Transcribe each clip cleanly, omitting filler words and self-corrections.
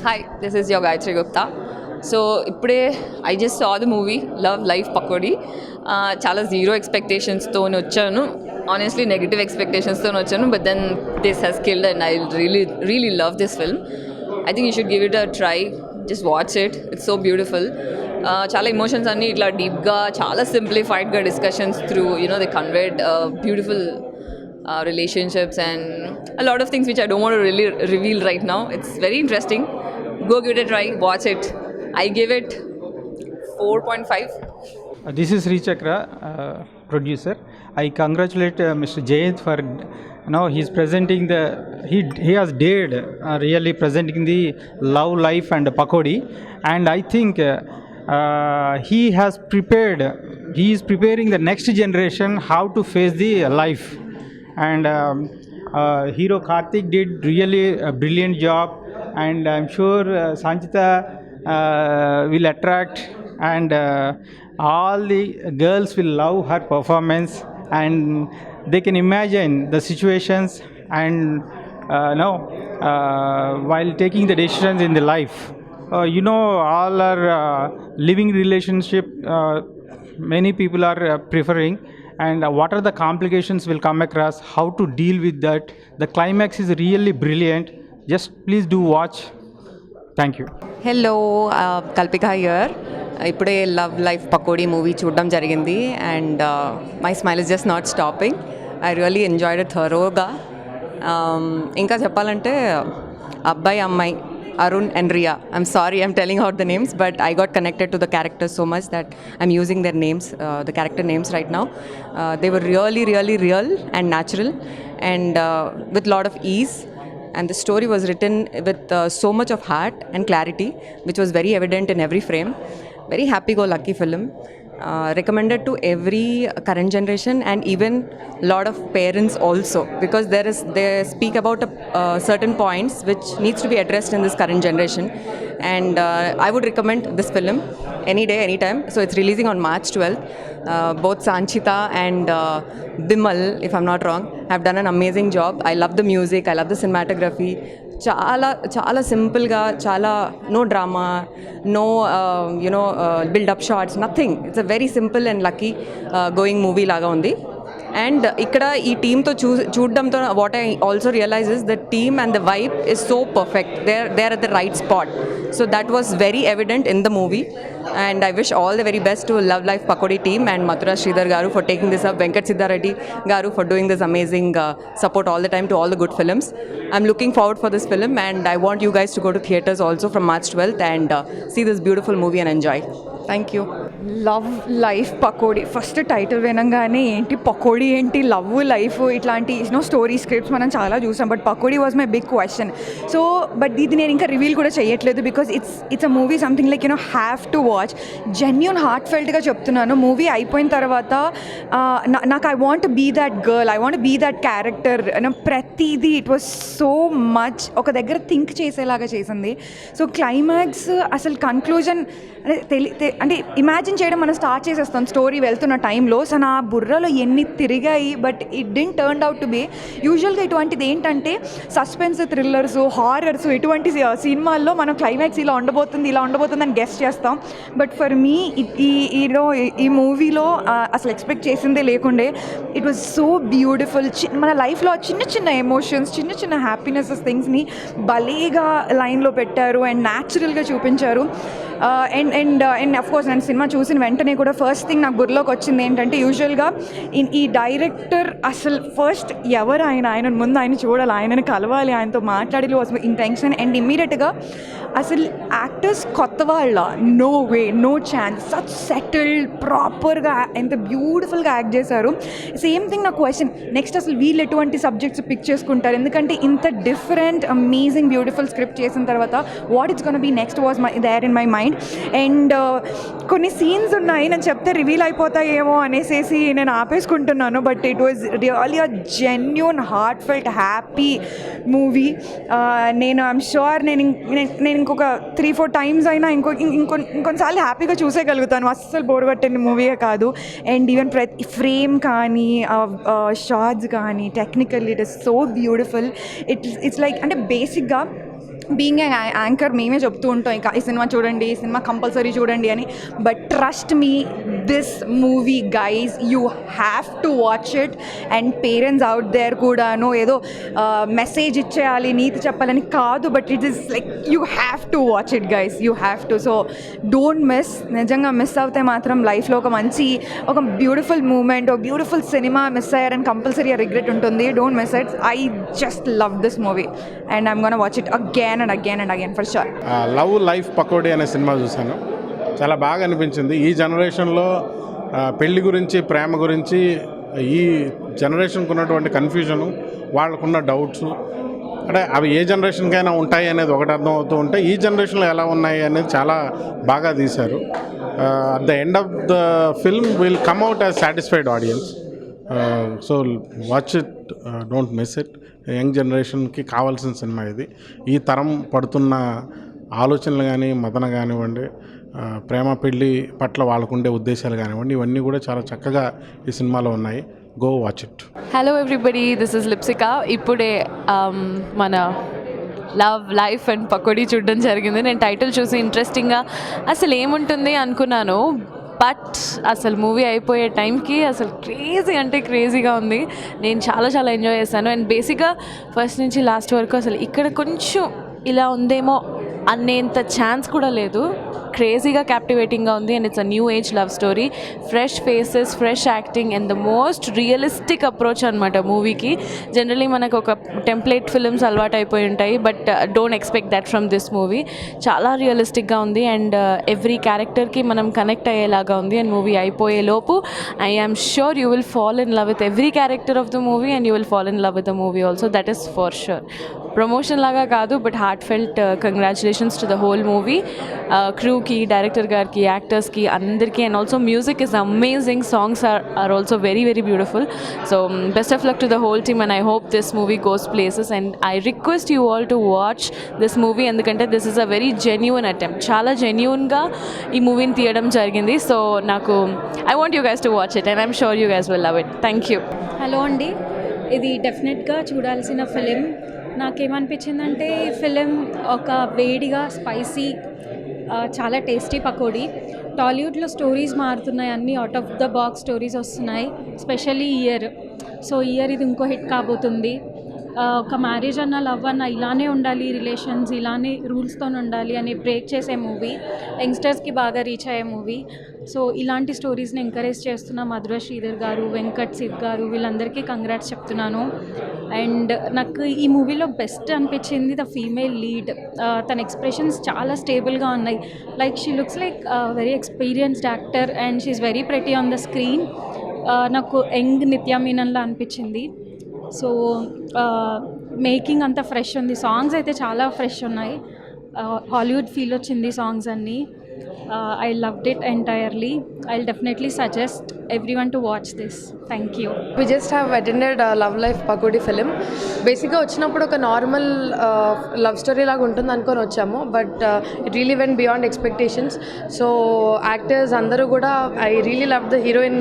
Hi, this is your Gayatri Gupta. So, ఇప్పుడే I just saw the movie Love Life Pakodi చాలా zero ఎక్స్పెక్టేషన్స్తో వచ్చాను honestly negative ఎక్స్పెక్టేషన్స్తో వచ్చాను but then this has killed and I really love this film I think you should give it a try just watch it's so beautiful చాలా emotions అన్నీ ఇట్లా డీప్గా చాలా సింప్లిఫైడ్గా discussions through they conveyed beautiful relationships and a lot of things which I don't want to really reveal right now. It's very interesting. Go give it a try, watch it. I give it 4.5. This is Sri Chakra, producer. I congratulate Mr. Jayant for he's presenting he has dared really presenting the love life and pakodi, and I think he is preparing the next generation how to face the life. And hero Karthik did really a brilliant job, and I'm sure Sanchita will attract, and all the girls will love her performance, and they can imagine the situations and while taking the decisions in the life. All are living relationship, many people are preferring, and what are the complications will come across, how to deal with that. The climax is really brilliant. Just please do watch. Thank you. Hello Kalpika here. ఇప్పుడే Love Life Pakodi movie చూడడం జరిగింది and my smile is just not stopping. I really enjoyed it థరోగా. ఇంకా చెప్పాలంటే అబ్బాయి అమ్మాయి Arun and Riya. I'm sorry I'm telling out the names, but I got connected to the characters so much that I'm using their names, the character names right now. They were really real and natural, and with lot of ease. And the story was written with so much of heart and clarity, which was very evident in every frame. Very happy-go-lucky film. Recommended to every current generation and even lot of parents also, because they speak about certain points which needs to be addressed in this current generation, and I would recommend this film any day anytime. So it's releasing on March 12th. Both Sanchita and Bimal, if I'm not wrong, have done an amazing job. I love the music, I love the cinematography. చాలా సింపుల్గా, చాలా no drama, no buildup shots, nothing. It's a very simple and lucky going movie లాగా ఉంది. And ఇక్కడ ఈ టీమ్తో చూడడంతో what I also realise is the team and the vibe is so perfect. They are at the right spot. So that was very evident in the movie. And I wish all the very best to Love Life Pakodi team and Mathura Sridhar garu for taking this up, Venkat Siddhareddy garu for doing this amazing support all the time to all the good films. I'm looking forward for this film, and I want you guys to go to theatres also from March 12th and see this beautiful movie and enjoy. Thank you. Love Life Pakodi first title వినంగానే ఏంటి పకోడీ ఏంటి, Love Life ఇట్లాంటి story scripts మనం చాలా చూసాం, but Pakodi was my big question. So but ఇది నేను ఇంకా రివీల్ కూడా చేయట్లేదు because it's a movie something like have to watch. Genuine heart ఫెల్ట్గా చెప్తున్నాను. మూవీ అయిపోయిన తర్వాత నాకు I want be that girl, I want be that character. ప్రతిదీ ఇట్ వాజ్ సో మచ్ ఒక దగ్గర థింక్ చేసేలాగా చేసింది. సో క్లైమాక్స్ అసలు కన్క్లూజన్ అంటే ఇమాజిన్ చేయడం మనం స్టార్ట్ చేసేస్తాం స్టోరీ వెళ్తున్న టైంలో. సో నా బుర్రలో ఎన్ని తిరిగాయి, but it didn't turn out to be. యూజువల్గా ఇటువంటిది ఏంటంటే సస్పెన్స్ థ్రిల్లర్స్, హారర్స్ ఇటువంటి సినిమాల్లో మనం క్లైమాక్స్ ఇలా ఉండబోతుంది అని గెస్ చేస్తాం. బట్ ఫర్ మీ ఈ మూవీలో అసలు ఎక్స్పెక్ట్ చేసిందే లేకుండే. It was so beautiful. మన లైఫ్లో చిన్న ఎమోషన్స్, చిన్న హ్యాపీనెసెస్ థింగ్స్ని భలేగా లైన్లో పెట్టారు అండ్ న్యాచురల్గా చూపించారు. అండ్ అఫ్ కోర్స్ నేను సినిమా చూసిన వెంటనే కూడా ఫస్ట్ థింగ్ నాకు బుర్రలోకి వచ్చింది ఏంటంటే, యూజువల్గా ఈ డైరెక్టర్ అసలు ఫస్ట్ ఎవరు ఆయన ముందు ఆయన చూడాలి, ఆయనని కలవాలి, ఆయనతో మాట్లాడాలి వాజ్ ఇంటెన్షన్. అండ్ ఇమ్మీడియట్గా అసలు యాక్టర్స్ కొత్త వాళ్ళ no way, no chance, such settled ప్రాపర్గా ఎంత బ్యూటిఫుల్గా యాక్ట్ చేశారు. సేమ్ థింగ్ నా క్వశ్చన్, నెక్స్ట్ అసలు వీళ్ళు ఎటువంటి సబ్జెక్ట్స్ పిక్ చేసుకుంటారు, ఎందుకంటే ఇంత డిఫరెంట్ అమేజింగ్ బ్యూటిఫుల్ స్క్రిప్ట్ చేసిన తర్వాత what it's gonna be next was there in my mind. And కొన్ని సీన్స్ ఉన్నాయి, నేను చెప్తే రివీల్ అయిపోతాయేమో అనేసి నేను ఆపేసుకుంటున్నాను, but it was really a genuine heartfelt happy movie. నేను ఐఎమ్ షూర్ నేను ఇంకొక 3-4 టైమ్స్ అయినా ఇంకొన్నిసార్లు హ్యాపీగా చూసేయగలుగుతాను. అస్సలు బోర్ కొట్టని మూవీయే కాదు. అండ్ ఈవెన్ ప్రతి ఫ్రేమ్ కానీ షార్ట్స్ కానీ technically it is so beautiful. It's like అంటే బేసిక్గా బీయింగ్ ఏ యాంకర్ మేమే చెప్తూ ఉంటాం ఇంకా ఈ సినిమా చూడండి, ఈ సినిమా కంపల్సరీ చూడండి అని. But trust me, this movie guys you have to watch it. And parents out there కూడాను ఏదో మెసేజ్ ఇచ్చేయాలి, నీతి చెప్పాలని కాదు, but it is like you have to watch it guys, you have to. So don't miss. నిజంగా miss అవుతే మాత్రం లైఫ్లో ఒక బ్యూటిఫుల్ మూమెంట్, ఒక బ్యూటిఫుల్ సినిమా మిస్ అయ్యారని కంపల్సరీ రిగ్రెట్ ఉంటుంది. Don't miss it. I just love this movie and I'm gonna watch it again and again for sure. Love Life Pakodi అనే సినిమా చూశాను, చాలా బాగా అనిపించింది. ఈ జనరేషన్లో పెళ్లి గురించి, ప్రేమ గురించి, ఈ జనరేషన్కి ఉన్నటువంటి కన్ఫ్యూజను, వాళ్ళకున్న డౌట్స్, అంటే అవి ఏ జనరేషన్కైనా ఉంటాయి అనేది ఒకటి అర్థం అవుతూ ఉంటే ఈ జనరేషన్లో ఎలా ఉన్నాయి అనేది చాలా బాగా తీశారు. At the end of the film will come out as satisfied audience. So watch it, don't miss it. Young జనరేషన్కి కావాల్సిన సినిమా ఇది. ఈ తరం పడుతున్న ఆలోచనలు కానీ, మదన కానివ్వండి, ప్రేమ పెళ్ళి పట్ల వాళ్ళకుండే ఉద్దేశాలు కానివ్వండి, ఇవన్నీ కూడా చాలా చక్కగా ఈ సినిమాలో ఉన్నాయి. Go watch it. Hello everybody, this is Lipsika. ఇప్పుడే మన లవ్ లైఫ్ అండ్ పకోడీ చూడడం జరిగింది. నేను టైటిల్ చూసి ఇంట్రెస్టింగ్గా అసలు ఏముంటుంది అనుకున్నాను, బట్ అసలు మూవీ అయిపోయే టైంకి అసలు క్రేజీ అంటే క్రేజీగా ఉంది. నేను చాలా ఎంజాయ్ చేశాను. అండ్ బేసిక్గా ఫస్ట్ నుంచి లాస్ట్ వరకు అసలు ఇక్కడ కొంచెం ఇలా ఉందేమో అనేంత ఛాన్స్ కూడా లేదు. క్రేజీగా క్యాప్టివేటింగ్గా ఉంది. And it's a new age love story, fresh faces, fresh acting and the most realistic approach అనమాట మూవీకి. జనరలీ మనకు ఒక టెంప్లెట్ ఫిల్మ్స్ అలవాటు అయిపోయి ఉంటాయి, but don't expect that from this movie. చాలా రియలిస్టిక్గా ఉంది అండ్ ఎవ్రీ క్యారెక్టర్కి మనం కనెక్ట్ అయ్యేలాగా ఉంది. అండ్ మూవీ అయిపోయే లోపు I am sure you will fall in love with every character of the movie and you will fall in love with the movie also. That is for sure. Promotion లాగా కాదు, but heartfelt congratulations to the whole movie, క్రూకి, director గారికి, యాక్టర్స్కి, అందరికీ. And also music is amazing. Songs are also very beautiful. So best of luck to the whole team and I hope this movie goes places. And I request you all to watch this movie, ఎందుకంటే this is a very genuine attempt. చాలా జెన్యూన్గా ఈ మూవీని తీయడం జరిగింది. So I want you guys to watch it and I'm sure you guys will love it. Thank you. Hello అండి, ఇది డెఫినెట్గా చూడాల్సిన ఫిలిం. నాకేమనిపించిందంటే ఈ ఫిలిం ఒక వేడిగా స్పైసీ, చాలా టేస్టీ పకోడీ. టాలీవుడ్లో స్టోరీస్ మారుతున్నాయి, అన్నీ out of the box stories వస్తున్నాయి, స్పెషల్లీ ఇయర్. సో ఇయర్ ఇది ఇంకో హిట్ కాబోతుంది. ఒక మ్యారేజ్ అన్న, లవ్ అన్న ఇలానే ఉండాలి, రిలేషన్స్ ఇలానే రూల్స్తో ఉండాలి అని బ్రేక్ చేసే మూవీ, యంగ్స్టర్స్కి బాగా రీచ్ అయ్యే మూవీ. సో ఇలాంటి స్టోరీస్ని ఎంకరేజ్ చేస్తున్న మధుర శ్రీధర్ గారు, వెంకట్ సిద్ గారు, వీళ్ళందరికీ కంగ్రాట్స్ చెప్తున్నాను. అండ్ నాకు ఈ మూవీలో బెస్ట్ అనిపించింది ద ఫీమేల్ లీడ్. తన ఎక్స్ప్రెషన్స్ చాలా స్టేబుల్గా ఉన్నాయి. Like she looks like very experienced actor and she is very pretty on the screen. నాకు యంగ్ నిత్యా మీనన్లా అనిపించింది. సో మేకింగ్ అంతా ఫ్రెష్ ఉంది. సాంగ్స్ అయితే చాలా ఫ్రెష్ ఉన్నాయి. హాలీవుడ్ ఫీల్ వచ్చింది సాంగ్స్ అన్నీ. I loved it entirely. I'll definitely suggest everyone to watch this. Thank you. We just have attended Love Life Pakodi film. బేసిక్గా వచ్చినప్పుడు ఒక నార్మల్ లవ్ స్టోరీ లాగా ఉంటుంది అనుకొని వచ్చాము, but it really went beyond expectations. So actors అందరూ కూడా I really love the heroine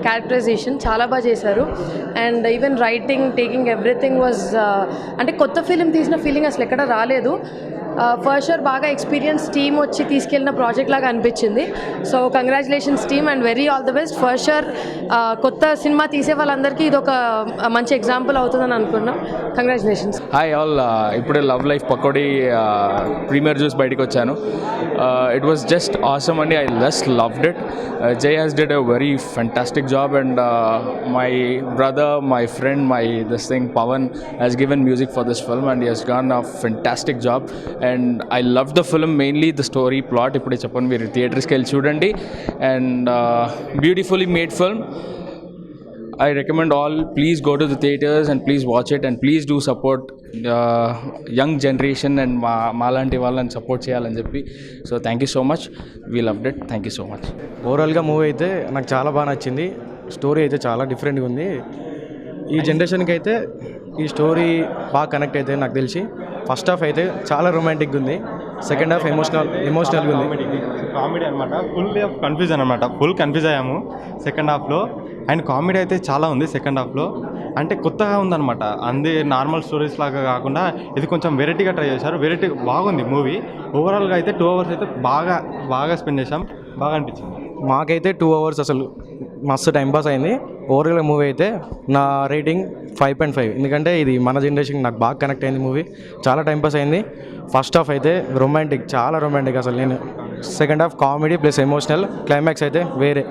characterization, చాలా బాగా చేశారు. And even writing, taking everything was అంటే కొత్త ఫిలిం తీసిన ఫీలింగ్ అసలు ఎక్కడ రాలేదు. ఫస్ట్ షూర్ బాగా ఎక్స్పీరియన్స్ టీమ్ వచ్చి తీసుకెళ్ళిన ప్రాజెక్ట్ లాగా అనిపించింది. So congratulations team and very all the best. First sure కొత్త సినిమా తీసే వాళ్ళందరికీ ఇది ఒక మంచి ఎగ్జాంపుల్ అవుతుందని అనుకున్నాం. కంగ్రాచులేషన్స్. హాయ్ ఆల్, ఇప్పుడే లవ్ లైఫ్ పకోడీ ప్రీమియర్ చూసి బయటకు వచ్చాను. ఇట్ వాస్ జస్ట్ ఆసమ్ అండి. I just loved it. Jay has did a very fantastic job, and my brother, my friend, Pawan has given music for this film, and he has done a fantastic job. And I loved the film, mainly the story plot. Ippude cheppanu మీరు థియేటర్స్కి వెళ్ళి చూడండి. And beautifully made film. I recommend all, please go to the theaters and please watch it, and please do support young generation and మాలాంటి వాళ్ళని support చేయాలని చెప్పి. So thank you so much, we loved it. Thank you so much. ఓవరాల్గా movie అయితే నాకు చాలా బాగా నచ్చింది. స్టోరీ అయితే చాలా డిఫరెంట్గా ఉంది. ఈ జనరేషన్కి అయితే ఈ స్టోరీ బాగా కనెక్ట్ అయితే నాకు తెలిసి. ఫస్ట్ హాఫ్ అయితే చాలా రొమాంటిక్గా ఉంది, సెకండ్ హాఫ్ ఎమోషనల్గా ఉంది. కామెడీ అనమాట, ఫుల్ కన్ఫ్యూజన్ అనమాట. ఫుల్ కన్ఫ్యూజ్ అయ్యాము సెకండ్ హాఫ్లో. అండ్ కామెడీ అయితే చాలా ఉంది సెకండ్ హాఫ్లో. అంటే కొత్తగా ఉందన్నమాట, అందే నార్మల్ స్టోరీస్ లాగా కాకుండా ఇది కొంచెం వెరైటీగా ట్రై చేశారు. వెరైటీ బాగుంది మూవీ. ఓవరాల్గా అయితే 2 hours అయితే బాగా స్పెండ్ చేసాం, బాగా అనిపించింది. మాకైతే 2 hours అసలు మస్తు టైంపాస్ అయింది. ఓవరాల్గా మూవీ అయితే నా రేటింగ్ 5.5, ఎందుకంటే ఇది మన జనరేషన్ నాకు బాగా కనెక్ట్ అయింది మూవీ. చాలా టైంపాస్ అయింది. ఫస్ట్ హాఫ్ అయితే రొమాంటిక్, చాలా రొమాంటిక్ అసలు. నేను second half comedy plus emotional, climax అయితే వేరే.